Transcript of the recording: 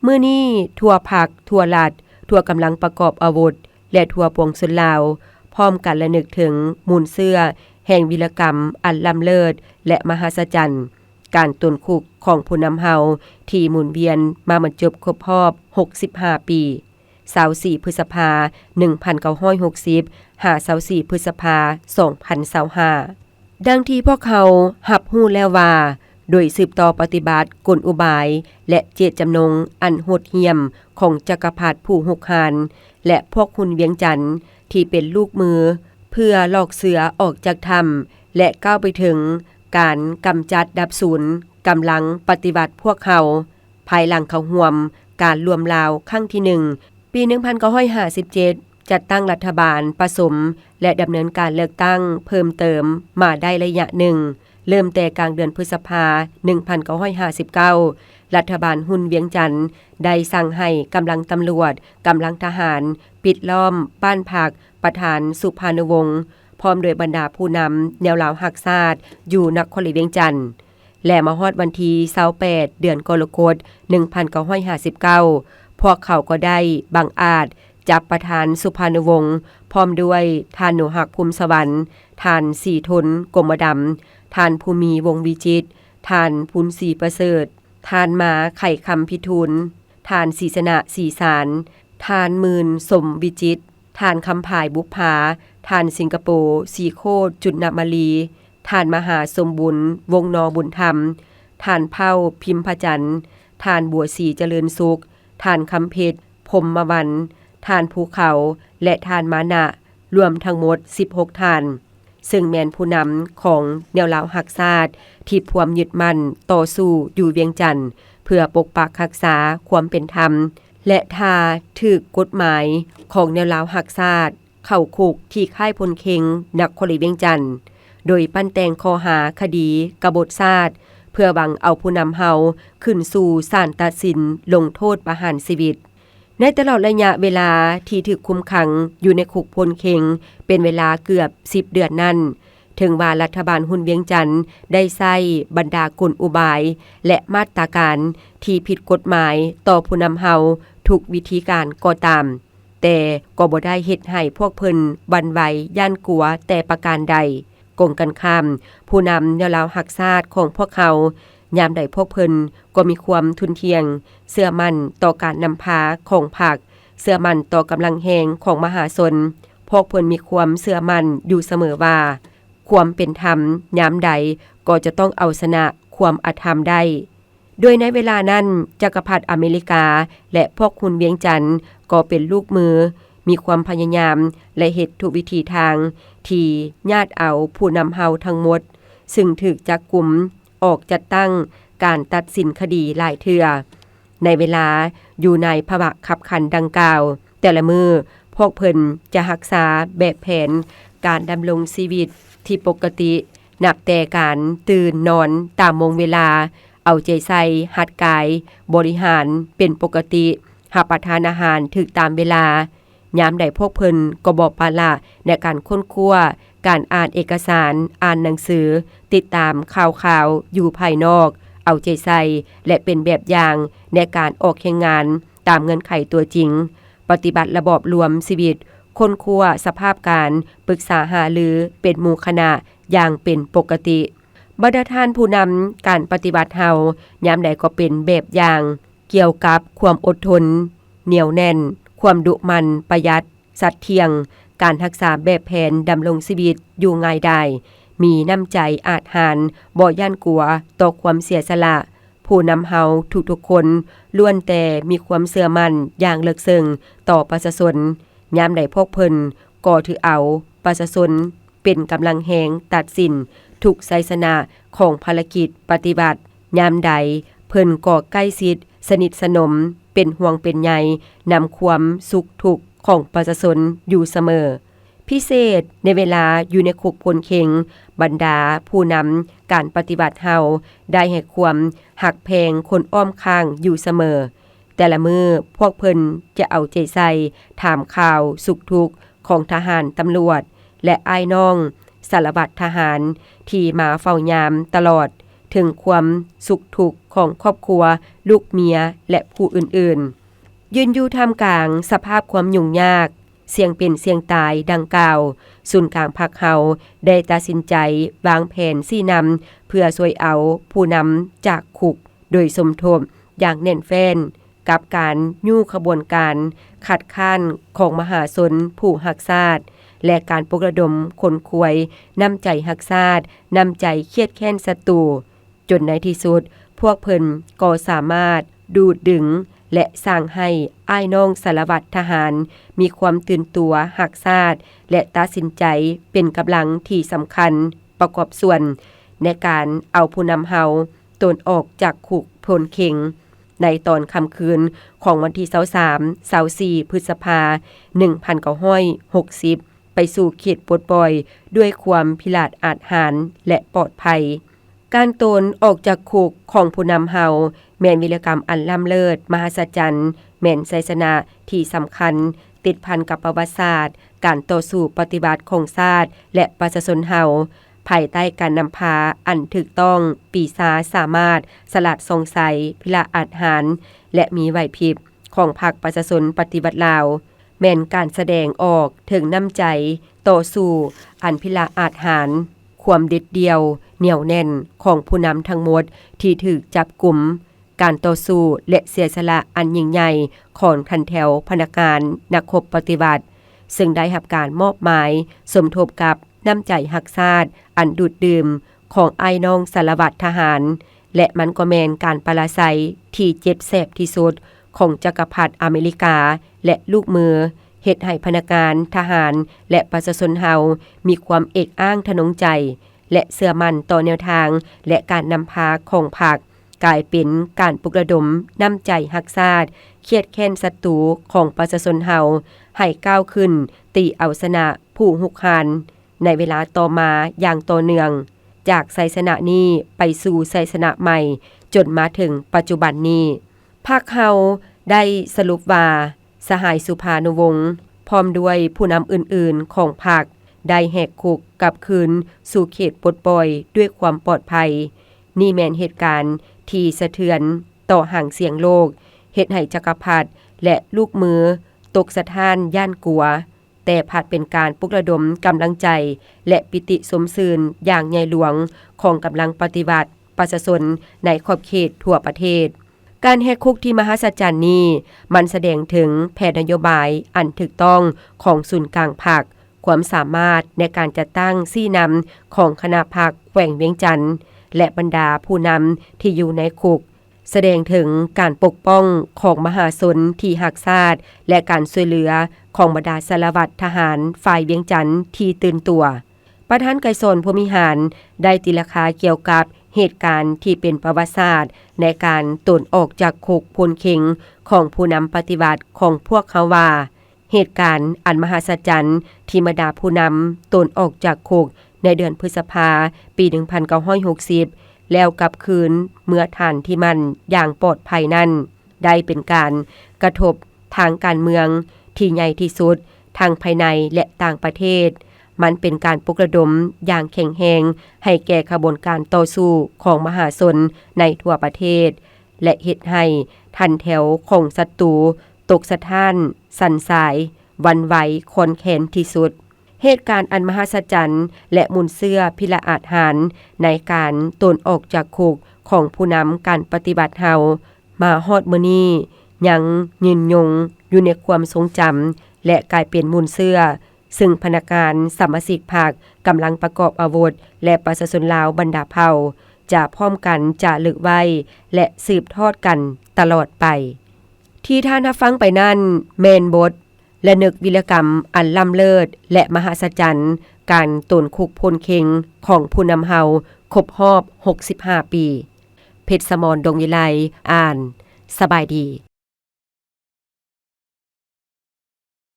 มื้อนี้ทั่วภาคทั่วรัฐทั่วกำลังประกอบอาวุธและทั่วปวงชนลาวพร้อมกันระลึกถึงมูลเชื่อแห่งวีรกรรมอันล้ำเลิศและมหัศจรรย์การตนคุกของผู้นำเฮาที่หมุนเวียนมาบรรจบครบรอบ65ปี24พฤษภา1960หา24พฤษภา2025ดังที่พวกเขารับรู้แล้วว่าโดยสืบต่อปฏิบัติกลอุบายและเจตจำนงอันโหดเหี้ยมของจักรพรรดิผู้หุกหาญและพวกหุ่นเวียงจันทน์ที่เป็นลูกมือเพื่อลอกเสือออกจากถ้ำและก้าวไปถึงการกำจัดดับศูนย์กำลังปฏิบัติพวกเขาภายหลังเขาห่วมการรวมลาวครั้งที่1ปี1957จัดตั้งรัฐบาลผสมและดำเนินการเลือกตั้งเพิ่มเติมมาได้ระยะหนึ่งเริ่มแต่กลางเดือนพฤษภา1959รัฐบาลหุ่นเวียงจันทน์ได้สั่งให้กำลังตำรวจกำลังทหารปิดล้อมบ้านพักประธานสุภานุวงศ์พร้อมโดยบรรดาผู้นำแนวลาวหักชาติอยู่นครเวียงจันทน์และมาฮอดวันที่28เดือนกรกฎาคม1959พวกเขาก็ได้บังอาจจับประธานสุภานุวงศ์พร้อมด้วยท่านหนูหักภูมิสวรรค์ท่านสีทนกรมดำท่านภูมิวงวิจิตรท่านพุนศรีประเสริฐท่านมาไข่คำพิทูลท่านศรีสนะศรีสารท่านมื่นสมวิจิตรท่านคำภายบุพภาท่านสิงคโปร์สีโคตรจุนนมาลีท่านมหาสมบุญวงนอบุญธรรมท่านเผ่าพิมพจันทร์ท่านบัวศรีเจริญสุขท่านคำเพชรพรหมวรรณท่านภูเขาและท่านมานะรวมทั้งหมด16ท่านซึ่งแม่นผู้นำของแนวลาวหักชาติที่พวมยึดมั่นต่อสู้อยู่เวียงจันทน์เพื่อปกปักรักษาความเป็นธรรมและถ้าถูกกฎหมายของแนวลาวหักชาติเข้าคุกที่ค่ายพลเค็งนครเวียงจันทน์โดยปั้นแต่งข้อหาคดีกบฏชาติเพื่อหวังเอาผู้นำเฮาขึ้นสู่ศาลตัดสินลงโทษประหารชีวิตในตลอดระยะเวลาที่ถูกคุมขังอยู่ในคุกพลเค็งเป็นเวลาเกือบ10เดือนนั้นถึงว่ารัฐบาลหุ่นเวียงจันทน์ได้ใช้บรรดากลอุบายและมาตราการที่ผิดกฎหมายต่อผู้นำเฮาทุกวิธีการก็ตามแต่ก็บ่ได้เฮ็ดให้พวกเพิ่นหวั่นไหวย่านกลัวแต่ประการใดกงกันข้ามผู้นำแนวลาวหักชาติของพวกเขายามใดพวกเพิ่นก็มีความทุนเทียงเชื่อมั่นต่อการนำพาของพรรคเชื่อมั่นต่อกำลังแห่งของมหาชนพวกเพิ่นมีความเชื่อมั่นอยู่เสมอว่าความเป็นธรรมยามใดก็จะต้องเอาชนะความอธรรมได้โดยในเวลานั้นจักรพรรดิอเมริกาและพวกหุ่นเวียงจันทน์ก็เป็นลูกมือมีความพยายามและเฮ็ดทุกวิธีทางที่ญาติเอาผู้นำเฮาทั้งหมดซึ่งถูกจับกุมออกจัดตั้งการตัดสินคดีหลายเทื่อในเวลาอยู่ในภาวะขับขันดังกล่าวแต่ละมือพวกเพิ่นจะรักษาแบบแผนการดำรงชีวิตที่ปกตินับแต่การตื่นนอนตามวงเวลาเอาใจใส่หัดกายบริหารเป็นปกติรับประทานอาหารถึกตามเวลายามใดพวกเพิ่นก็บ่ปราละในการค้นคว้าการอ่านเอกสารอ่านหนังสือติดตามข่าวอยู่ภายนอกเอาใจใส่และเป็นแบบอย่างในการออกแข่งงานตามเงื่อนไขตัวจริงปฏิบัติระบอบรวมชีวิตค้นคว้าสภาพการปรึกษาหารือเป็นหมู่คณะอย่างเป็นปกติบรรดาท่านผู้นำการปฏิบัติเฮายามใดก็เป็นแบบอย่างเกี่ยวกับความอดทนเหนียวแน่นความดุมันประหยัดสัตย์เที่ยงการรักษาแบบแผนดำรงชีวิตอยู่ง่ายได้มีน้ำใจอาจหาญบ่ย่านกลัวต่อความเสียสละผู้นำเฮาทุกๆคนล้วนแต่มีความเชื่อมั่นอย่างลึกซึ้งต่อประชาชนยามใดพวกเพิ่นก็ถือเอาประชาชนเป็นกำลังแหงตัดสินทุกไสสนะของภารกิจปฏิบัติยามใดเพิ่นก็ใกล้ชิดสนิทสนมเป็นห่วงเป็นใยนำความสุขทุกข์ของประชาชนอยู่เสมอพิเศษในเวลาอยู่ในคุกพลเค็งบรรดาผู้นำการปฏิบัติเฮาได้ให้ความหักแพงคนอ้อมข้างอยู่เสมอแต่ละมือพวกเพิ่นจะเอาใจใส่ถามข่าวสุขทุกข์ของทหารตำรวจและอ้ายน้องสารวัตรทหารที่มาเฝ้ายามตลอด ถึงความสุขทุกข์ของครอบครัวลูกเมียและผู้อื่นๆยืนอยู่ท่ามกลางสภาพความยุ่งยากเสี่ยงเป็นเสี่ยงตายดังกล่าวศูนย์กลางพรรคเฮาได้ตัดสินใจวางแผนชี้นำเพื่อช่วยเอาผู้นำจากคุกโดยสมทบอย่างแน่นแฟ้นกับการยู่ขบวนการขัดข้านของมหาชนผู้รักชาติและการปลุกระดมคนควยน้ำใจรักชาติน้ำใจเครียดแค้นศัตรูจนในที่สุดพวกเพิ่นก็สามารถดูดดึงและสร้างให้อ้ายน้องสารวัตรทหารมีความตื่นตัวรักชาติและตัดสินใจเป็นกำลังที่สำคัญประกอบส่วนในการเอาผู้นำเฮาตนออกจากคุกพลเข็งในตอนค่ำคืนของวันที่23-24 พฤษภาคม 1960 ไปสู่เขตปลดปล่อยด้วยความพิราศอาจหาญและปลอดภัยการตนออกจากคุกของผู้นำเฮาแม่นวีรกรรมอันล้ำเลิศมหัศจรรย์แม่นไสยชนะที่สำคัญติดพันกับประวัติศาสตร์การต่อสู้ปฏิบัติของชาติและประชาชนเฮาภายใต้การนำพาอันถูกต้องปีศาจสามารถสลัดสงสัยพิราศอาจหาญและมีไหวพริบของพรรคประชาชนปฏิบัติลาวแม่นการแสดงออกถึงน้ำใจต่อสู้อันพิราศอาจหาญความเด็ดเดี่ยวเหนียวแน่นของผู้นำทั้งหมดที่ถูกจับกุมการต่อสู้และเสียสละอันยิ่งใหญ่ของทันแถวพนักงานนักรบปฏิบัติซึ่งได้รับการมอบหมายสมทบกับน้ำใจรักชาติอันดูดดื่มของอ้ายน้องสารวัตรทหารและมันก็แม่นการปราศัยที่เจ็บแสบที่สุดของจักรพรรดิอเมริกาและลูกมือเฮ็ดให้พนักงานทหารและประชาชนเฮามีความเอกอ้างทะนงใจและเชื่อมั่นต่อแนวทางและการนำพาของพรรคกลายเป็นการปลุกระดมน้ำใจรักชาติเครียดแค้นศัตรูของประชาชนเฮาให้ก้าวขึ้นตีเอาชนะผู้หุกหานในเวลาต่อมาอย่างต่อเนื่องจากไสยชนะนี้ไปสู่ไสยชนะใหม่จนมาถึงปัจจุบันนี้พรรคเฮาได้สรุปว่าสหายสุภานุวงศ์พร้อมด้วยผู้นำอื่นๆของพรรคได้แหกคุกกลับคืนสู่เขตปลดปล่อยด้วยความปลอดภัยนี่แม่นเหตุการณ์ที่สะเทือนต่อห่างเสียงโลกเฮ็ดให้จักรพรรดิและลูกมือตกสะท้านย่านกลัวแต่ผัดเป็นการปลุกระดมกำลังใจและปิติสมชื่นอย่างใหญ่หลวงของกำลังปฏิบัติประชาชนในขอบเขตทั่วประเทศการแหกคุกที่มหัศจรรย์นี้มันแสดงถึงแผนนโยบายอันถูกต้องของศูนย์กลางพรรคความสามารถในการจัดตั้งชี้นำของคณะพรรคแขวงเวียงจันทน์และบรรดาผู้นำที่อยู่ในคุกแสดงถึงการปกป้องของมหาชนที่รักชาติและการช่วยเหลือของบรรดาสารวัตรทหารฝ่ายเวียงจันทน์ที่ตื่นตัวประธานไกรสนภูมิหารได้ตีราคาเกี่ยวกับเหตุการณ์ที่เป็นประวัติศาสตร์ในการตนออกจากคุกพลเข็งของผู้นำปฏิบัติของพวกเขาว่าเหตุการณ์อันมหัศจรรย์ที่บรรดาผู้นำตนออกจากคุกในเดือนพฤษภาปี 1960แล้วกลับคืนเมื่อฐานที่มันอย่างปลอดภัยนั้นได้เป็นการกระทบทางการเมืองที่ใหญ่ที่สุดทางภายในและต่างประเทศมันเป็นการปลุกระดมอย่างแข็งแรงให้แก่ขบวนการต่อสู้ของมหาชนในทั่วประเทศและเฮ็ดให้ทันแถวของศัตรูตกสะท้านสั่นสายวันไหวคอนแขนที่สุดเหตุการณ์อันมหัศจรรย์และมุนเสื้อพิละอาจหารในการตนออกจากคุกของผู้นำการปฏิบัติเฮามาฮอดมื้อนี้ยังยืนยงอยู่ในความทรงจำและกลายเป็นมุนเสื้อซึ่งพนักงานสมาชิกพรรคกำลังประกอบอาวุธและประชาชนลาวบรรดาเผ่าจะพร้อมกันจะลึกไว้และสืบทอดกันตลอดไปที่ท่านรับฟังไปนั่นแม่นบทและนึกวิรกรรมอันล้ำเลิศและมหัศจรรย์การตนคุกพลเข็งของผู้นำเฮาครบรอบ65 ปีเพชรสมรดงวิไลอ่านสบายดี